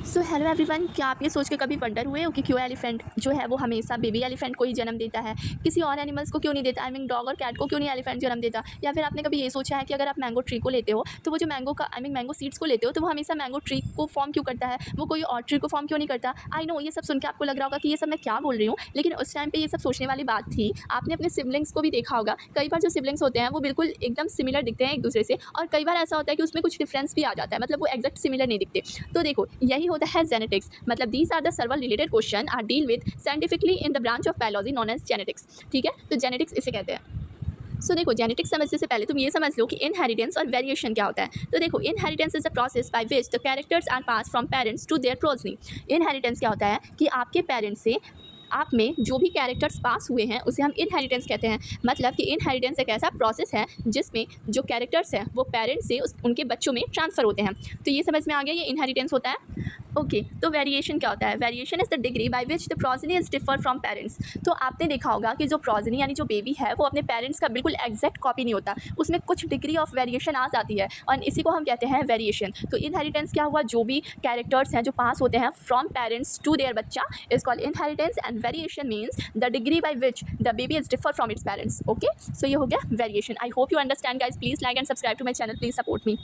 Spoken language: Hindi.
सो हेलो एवरीवन, क्या आप ये सोच के कभी वंडर हुए हो कि क्यों एलिफेंट जो है वो हमेशा बेबी एलिफेंट को ही जन्म देता है, किसी और एनिमल्स को क्यों नहीं देता? आई मीन डॉग और कैट को क्यों नहीं एलिफेंट जन्म देता? या फिर आपने कभी ये सोचा है कि अगर आप मैंगो ट्री को लेते हो तो वो जो मैंगो का आई मीन मैंगो सीड्स को लेते हो तो वो हमेशा मैंगो ट्री को फॉर्म क्यों करता है, वो कोई और ट्री को फॉर्म क्यों नहीं करता? आई नो ये सब सुन के आपको लग रहा होगा कि ये सब मैं क्या बोल रही हूँ, लेकिन उस टाइम पे ये सब सोचने वाली बात थी। आपने अपने सिबलिंग्स को भी देखा होगा, कई बार जो सिबलिंग्स होते हैं वो बिल्कुल एकदम सिमिलर दिखते हैं एक दूसरे से, और कई बार ऐसा होता है कि उसमें कुछ डिफरेंस भी आ जाता है, मतलब वो एग्जैक्ट सिमिलर नहीं दिखते। तो देखो यही होता है जेनेटिक्स, मतलब these are the several related question are deal with scientifically in the branch of biology known as genetics. ठीक है, तो जेनेटिक्स इसे कहते हैं। देखो जेनेटिक्स समझने से पहले तुम ये समझ लो कि इनहेरिटेंस और वेरिएशन क्या होता है। तो देखो inheritance is the process by which the characters are pass from parents to their progeny. Inheritance क्या होता है कि आपके पेरेंट्स से आप में जो भी कैरेक्टर्स पास हुए हैं उसे हम इनहेरिटेंस कहते हैं। मतलब कि इनहेरिटेंस एक ऐसा प्रोसेस है जिसमें जो कैरेक्टर्स हैं वो पेरेंट्स से उनके बच्चों में ट्रांसफ़र होते हैं। तो ये समझ में आ गया, ये इनहेरिटेंस होता है। ओके, तो वेरिएशन क्या होता है? Variation is the degree by which the progeny is differ from parents. तो आपने देखा होगा कि जो प्रोजनी यानी जो बेबी है वो अपने पेरेंट्स का बिल्कुल एग्जैक्ट कॉपी नहीं होता, उसमें कुछ डिग्री ऑफ वेरिएशन आ जाती है और इसी को हम कहते हैं वेरिएशन। तो इनहेरिटेंस क्या हुआ, जो भी कैरेक्टर्स हैं जो पास होते हैं फ्रॉम पेरेंट्स टू देयर बच्चा is called inheritance, and variation means the degree by which the baby is differ from its parents. Okay, so ये हो गया variation. I hope you understand guys. Please like and subscribe to my channel, please support me.